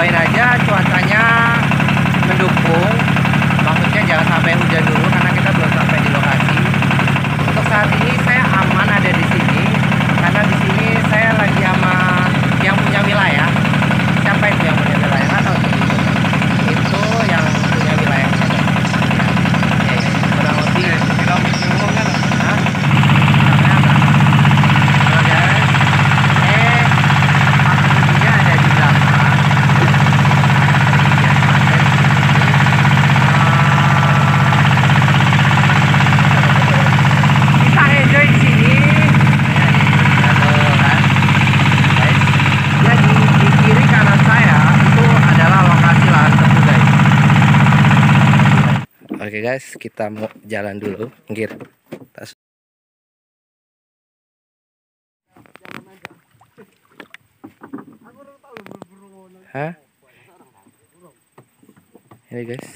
doain aja cuacanya mendukung. Maksudnya jangan sampai hujan dulu karena kita belum sampai di lokasi. Untuk saat ini saya aman ada di sini karena di sini saya lagi sama yang punya wilayah. Siapa itu yang punya wilayah? Nggak tahu itu yang punya wilayah. Ya, kurang lebih kan? Hah? Namanya apa? Halo guys, pastinya ada di belakang. Bisa enjoy di sini. Jadi di kiri kanan saya itu adalah lokasi lahan tebu guys. Oke guys, kita mau jalan dulu. Ngir. Hah? Ini guys.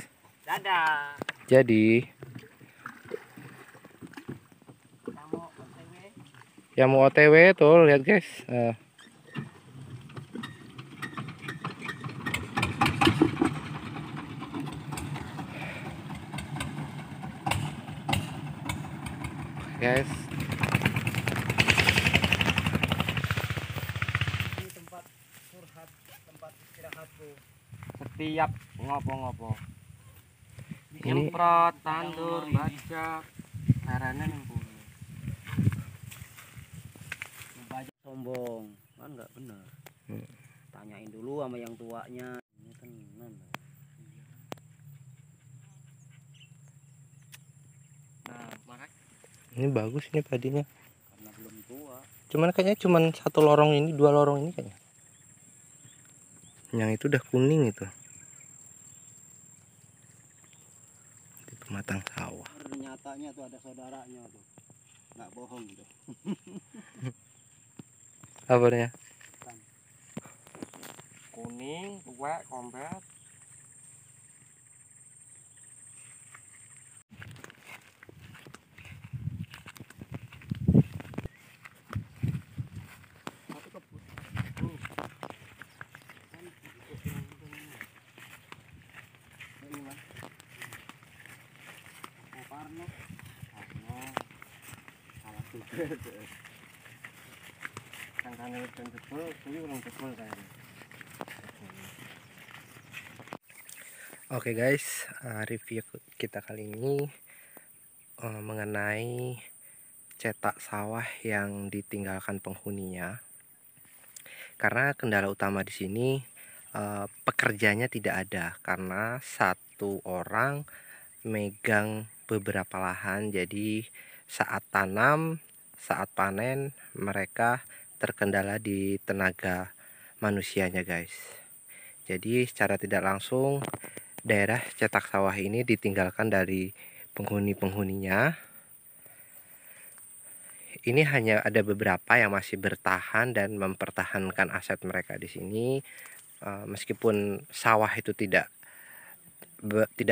Dadah. Jadi yang mau OTW tuh lihat guys. Guys, Ini tempat curhat, tempat istirahatku. Setiap ngopo-ngopo. Ini- Nyemprot, tandur, baca, karena nih bu. Sombong, kan nggak benar. Tanyain dulu sama yang tuanya. Ini tenan. Nah, makanya ini bagus ini padinya. karena belum tua. Cuman kayaknya cuman satu lorong ini, dua lorong ini kayaknya. Yang itu udah kuning itu. Di pematang sawah. Nyatanya tuh ada saudaranya tuh. Nggak bohong gitu. Kabarnya? Kuning, tua, kompet. Oke guys, review kita kali ini mengenai cetak sawah yang ditinggalkan penghuninya. Karena kendala utama di sini pekerjanya tidak ada karena satu orang megang beberapa lahan. Jadi saat tanam, saat panen mereka terkendala di tenaga manusianya guys. Jadi secara tidak langsung daerah cetak sawah ini ditinggalkan dari penghuni-penghuninya. Ini hanya ada beberapa yang masih bertahan dan mempertahankan aset mereka di sini. Meskipun sawah itu tidak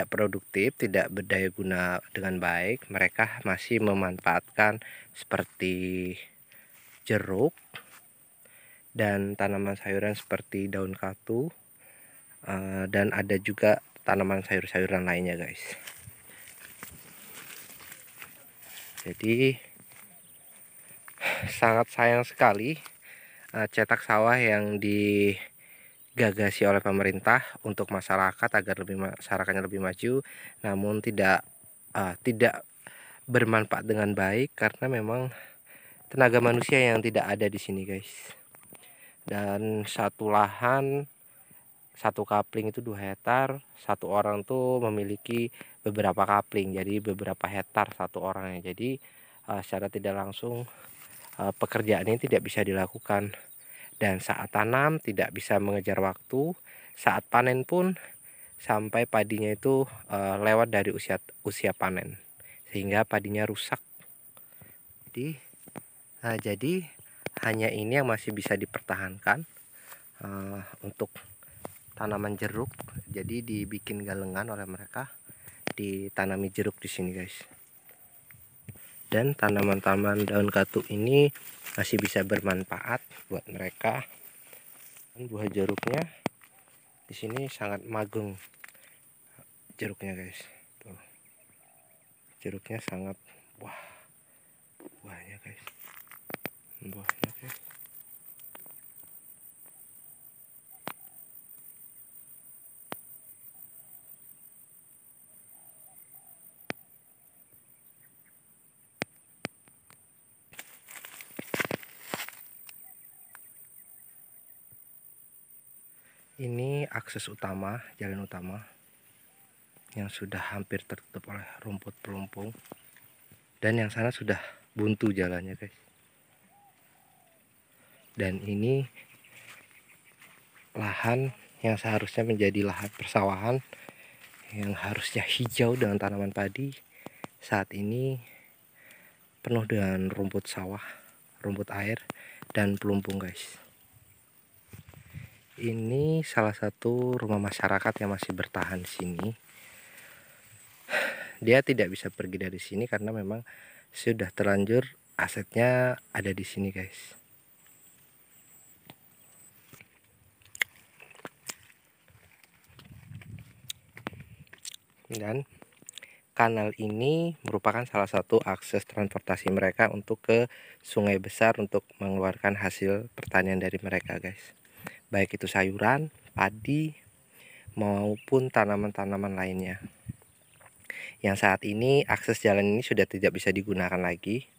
produktif, tidak berdaya guna dengan baik, mereka masih memanfaatkan seperti jeruk dan tanaman sayuran seperti daun katu, dan ada juga tanaman sayur-sayuran lainnya guys. Jadi sangat sayang sekali cetak sawah yang digagasi oleh pemerintah untuk masyarakat agar masyarakatnya lebih maju, namun tidak bermanfaat dengan baik karena memang tenaga manusia yang tidak ada di sini guys. Dan satu lahan, satu kapling itu 2 hektar, satu orang tuh memiliki beberapa kapling, jadi beberapa hektar satu orangnya. Jadi secara tidak langsung pekerjaan ini tidak bisa dilakukan, dan saat tanam tidak bisa mengejar waktu, saat panen pun sampai padinya itu lewat dari usia panen sehingga padinya rusak. Jadi hanya ini yang masih bisa dipertahankan untuk tanaman jeruk. Jadi dibikin galengan oleh mereka, ditanami jeruk di sini guys. Dan tanaman-tanaman daun katu ini masih bisa bermanfaat buat mereka. Dan buah jeruknya Di sini sangat magung jeruknya guys. Tuh. Jeruknya sangat wah, buahnya guys. Buahnya guys. Ini akses utama, jalan utama yang sudah hampir tertutup oleh rumput pelumpung, dan yang sana sudah buntu jalannya guys. Dan ini lahan yang seharusnya menjadi lahan persawahan yang harusnya hijau dengan tanaman padi, saat ini penuh dengan rumput sawah, rumput air, dan pelumpung guys. Ini salah satu rumah masyarakat yang masih bertahan di sini. Dia tidak bisa pergi dari sini karena memang sudah terlanjur asetnya ada di sini guys. Dan kanal ini merupakan salah satu akses transportasi mereka untuk ke sungai besar untuk mengeluarkan hasil pertanian dari mereka guys. Baik itu sayuran, padi, maupun tanaman-tanaman lainnya. Yang saat ini akses jalan ini sudah tidak bisa digunakan lagi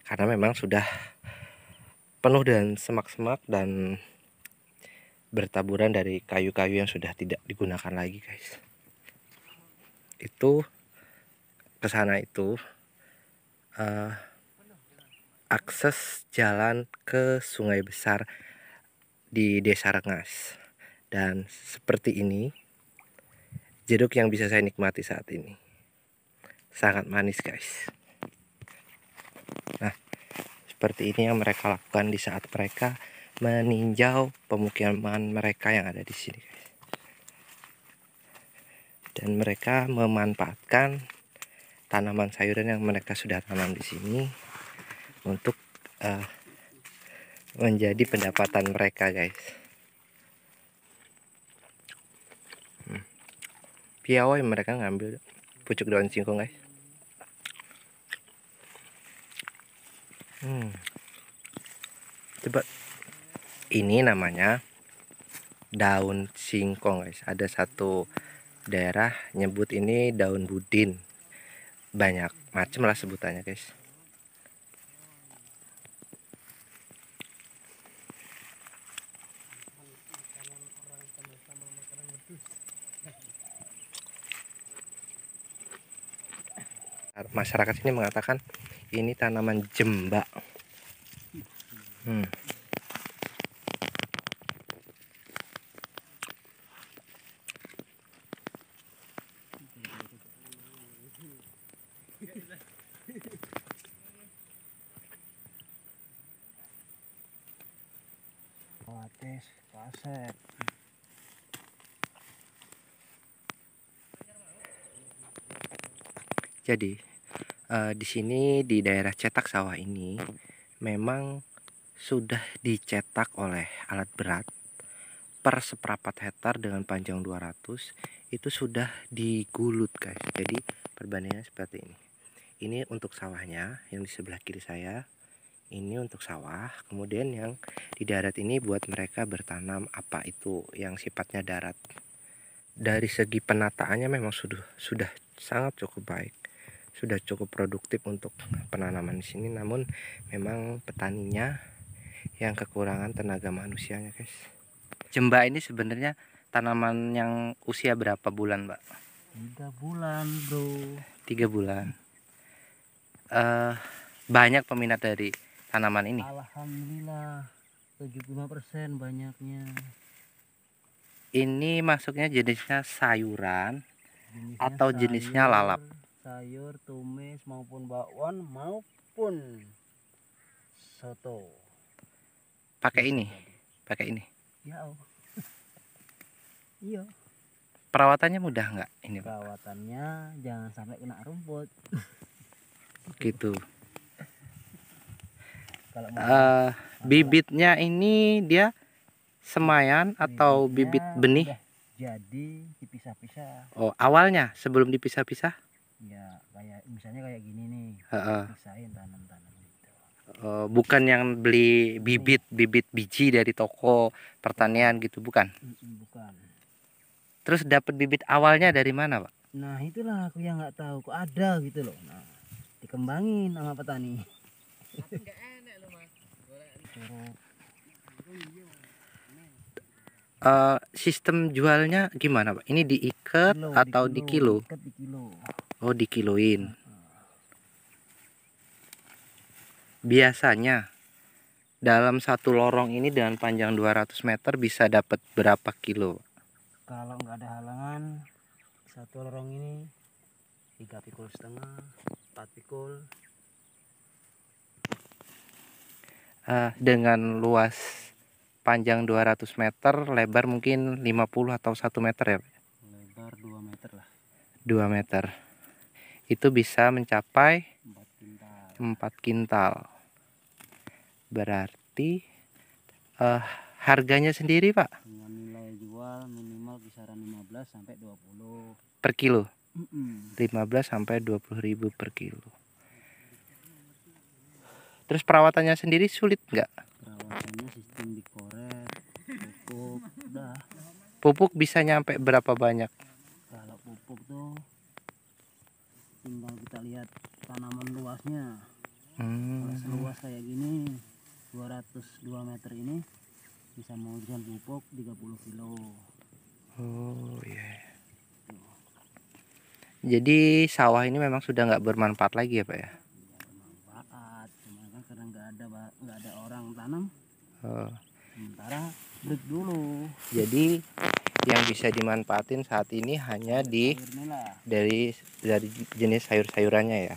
karena memang sudah penuh dengan semak-semak dan bertaburan dari kayu-kayu yang sudah tidak digunakan lagi guys. Itu ke sana itu akses jalan ke sungai besar di Desa Rengas. Dan seperti ini jeruk yang bisa saya nikmati saat ini. Sangat manis guys. Nah, seperti ini yang mereka lakukan di saat mereka meninjau pemukiman mereka yang ada di sini guys. Dan mereka memanfaatkan tanaman sayuran yang mereka sudah tanam di sini untuk menjadi pendapatan mereka guys. Piawai mereka ngambil pucuk daun singkong guys. Coba, ini namanya daun singkong guys. Ada satu daerah nyebut ini daun budin. Banyak macam lah sebutannya guys. Masyarakat sini mengatakan ini tanaman jembak. Pates, kaset. Jadi di sini di daerah cetak sawah ini memang sudah dicetak oleh alat berat per seperempat hektar dengan panjang 200 itu sudah digulut guys. Jadi perbandingannya seperti ini. Ini untuk sawahnya yang di sebelah kiri saya. Ini untuk sawah. Kemudian yang di darat ini buat mereka bertanam apa itu yang sifatnya darat. Dari segi penataannya memang sudah sangat cukup baik. Sudah cukup produktif untuk penanaman di sini, namun memang petaninya yang kekurangan tenaga manusianya guys. Jembak ini sebenarnya tanaman yang usia berapa bulan, Mbak? 3 bulan bro. 3 bulan. Banyak peminat dari tanaman ini. Alhamdulillah 75% banyaknya. Ini masuknya jenisnya sayuran atau jenisnya lalap? Sayur, tumis maupun bakwan maupun soto. Pakai ini. Ya Allah. Iya. Perawatannya mudah nggak ini, Pak? Perawatannya jangan sampai kena rumput. Gitu. Kalau Bibitnya ini dia semayan atau bibit benih? jadi dipisah-pisah. Oh, awalnya sebelum dipisah-pisah? Ya kayak misalnya kayak gini nih, Heeh. pisahin tanam-tanam gitu. Bukan yang beli bibit biji dari toko pertanian gitu, bukan? Bukan. Terus dapat bibit awalnya dari mana, Pak? Nah itulah aku yang nggak tahu, kok ada gitu loh. Nah dikembangin sama petani. Tapi nggak enak loh mas. Sistem jualnya gimana, Pak? Ini diikat atau di kilo? Diikat di kilo. Oh, dikiloin. Biasanya dalam satu lorong ini dengan panjang 200 meter bisa dapat berapa kilo? Kalau nggak ada halangan, satu lorong ini 3,5 pikul, 4 pikul. Dengan luas panjang 200 meter, lebar mungkin 50 atau 1 meter ya, Pak? Lebar 2 meter lah. 2 meter. Itu bisa mencapai 4 kintal. Berarti harganya sendiri, Pak? Dengan nilai jual minimal kisaran 15 sampai 20 per kilo. 15 sampai 20.000 per kilo. Terus perawatannya sendiri sulit nggak? Perawatannya sistem dikorek, pupuk, udah. Pupuk bisa nyampe berapa banyak? Kalau pupuk tuh tinggal kita lihat tanaman luasnya. Kalau seluas kayak gini 202 meter ini bisa menghabiskan pupuk 30 kilo. Oh iya. Jadi sawah ini memang sudah nggak bermanfaat lagi ya, Pak ya? Bermanfaat, cuma kan karena nggak ada orang tanam. Sementara break dulu. Jadi yang bisa dimanfaatin saat ini hanya dari jenis sayur-sayurannya ya.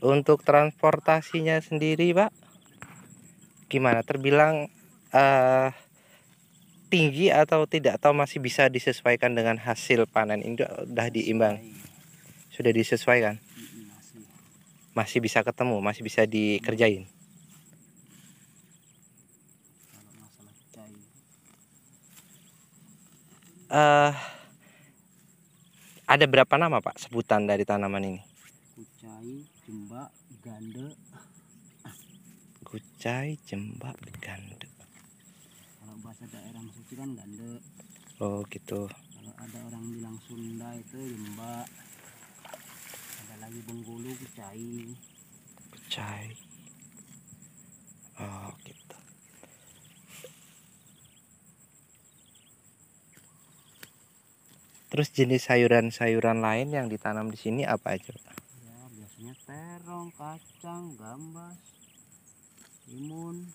Untuk transportasinya sendiri, Pak, gimana? Terbilang tinggi atau tidak, atau masih bisa disesuaikan dengan hasil panen ini? Udah diimbang, sudah disesuaikan, masih bisa ketemu, masih bisa dikerjain. Ada berapa nama, Pak, sebutan dari tanaman ini? Kucai, jembak, gande. Kucai, jembak, gande. Kalau bahasa daerah Suci kan gande. Oh gitu. Kalau ada orang bilang Sunda itu jembak. Ada lagi Bengkulu, kucai. Kucai. Oh gitu. Terus jenis sayuran-sayuran lain yang ditanam di sini apa aja, Pak? Ya, biasanya terong, kacang, gambas, timun.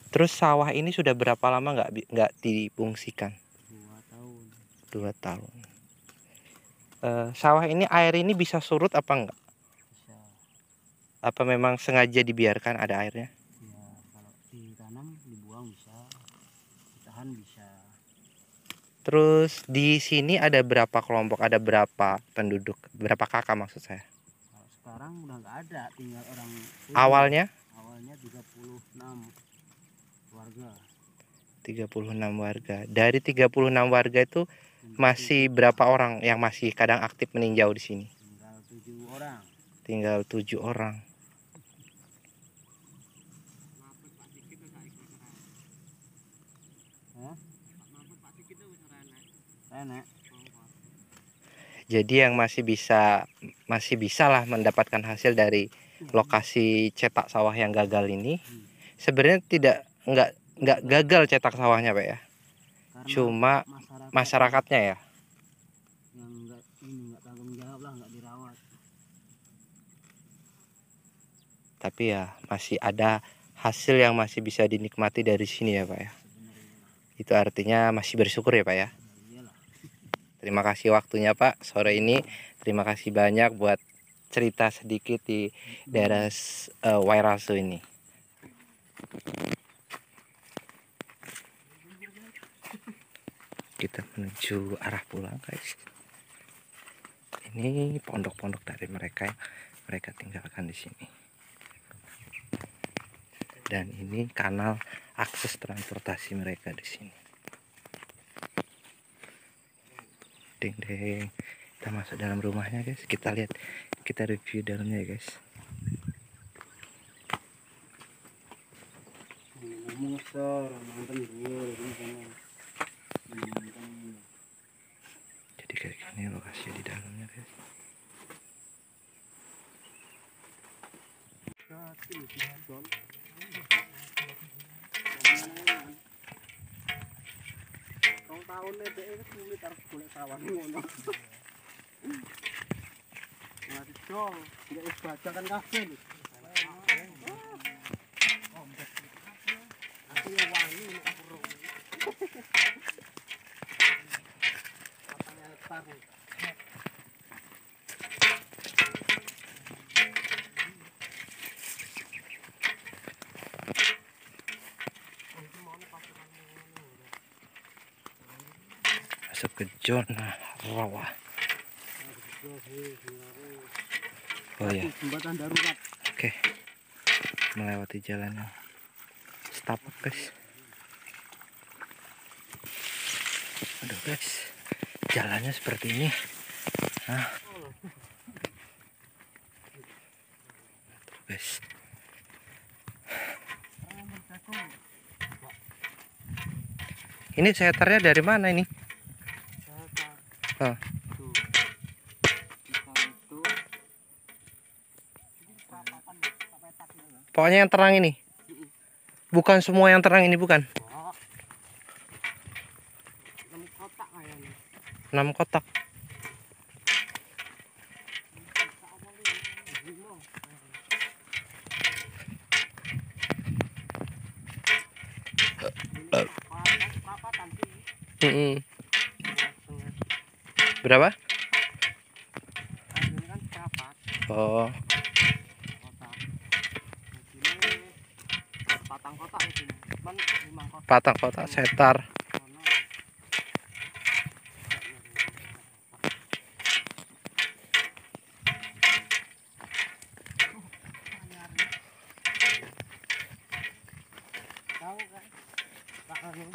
Terus sawah ini sudah berapa lama nggak difungsikan? 2 tahun. 2 tahun. Sawah ini, air ini bisa surut apa enggak? Bisa. Apa memang sengaja dibiarkan ada airnya? Ya, kalau ditanam dibuang bisa, ditahan bisa. Terus di sini ada berapa kelompok, ada berapa penduduk, berapa kakak maksud saya? Kalau sekarang udah nggak ada, tinggal orang. Awalnya? Awalnya 36 warga. 36 warga. Dari 36 warga itu masih berapa orang yang masih kadang aktif meninjau di sini? Tinggal 7 orang. Tinggal 7 orang. Jadi yang masih bisa lah mendapatkan hasil dari lokasi cetak sawah yang gagal ini. Sebenarnya nggak gagal cetak sawahnya, Pak ya. Karena cuma masyarakatnya ya yang nggak tanggung jawab lah, nggak dirawat. Tapi ya masih ada hasil yang masih bisa dinikmati dari sini ya, Pak ya. Itu artinya masih bersyukur ya, Pak ya. Terima kasih waktunya, Pak, sore ini. Terima kasih banyak buat cerita sedikit di daerah Wairaso ini. Kita menuju arah pulang, guys. Ini pondok-pondok dari mereka yang mereka tinggalkan di sini. Dan ini kanal akses transportasi mereka di sini. Deng deng, kita masuk dalam rumahnya guys. Kita lihat, kita review dalamnya ya guys. Jadi kayak gini lokasi di dalamnya guys. Tahun itu sulit harus boleh kawan ngono. Nggak dong, nggak baca kan kafe nih. Aku yang wangi aku rong. Katanya hektar nih. Masuk ke zona rawa. Oh ya, Jembatan darurat. oke, melewati jalan yang setapak guys. Aduh guys, jalannya seperti ini. Nah, tuh guys. Ini setarnya dari mana ini? Oh. Pokoknya yang terang ini. Bukan semua yang terang ini, bukan. 6 kotak. Berapa? Oh. Patang kotak setar. Tahu kan? Tak anu.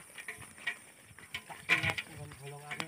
Tak lihat dengan golongannya.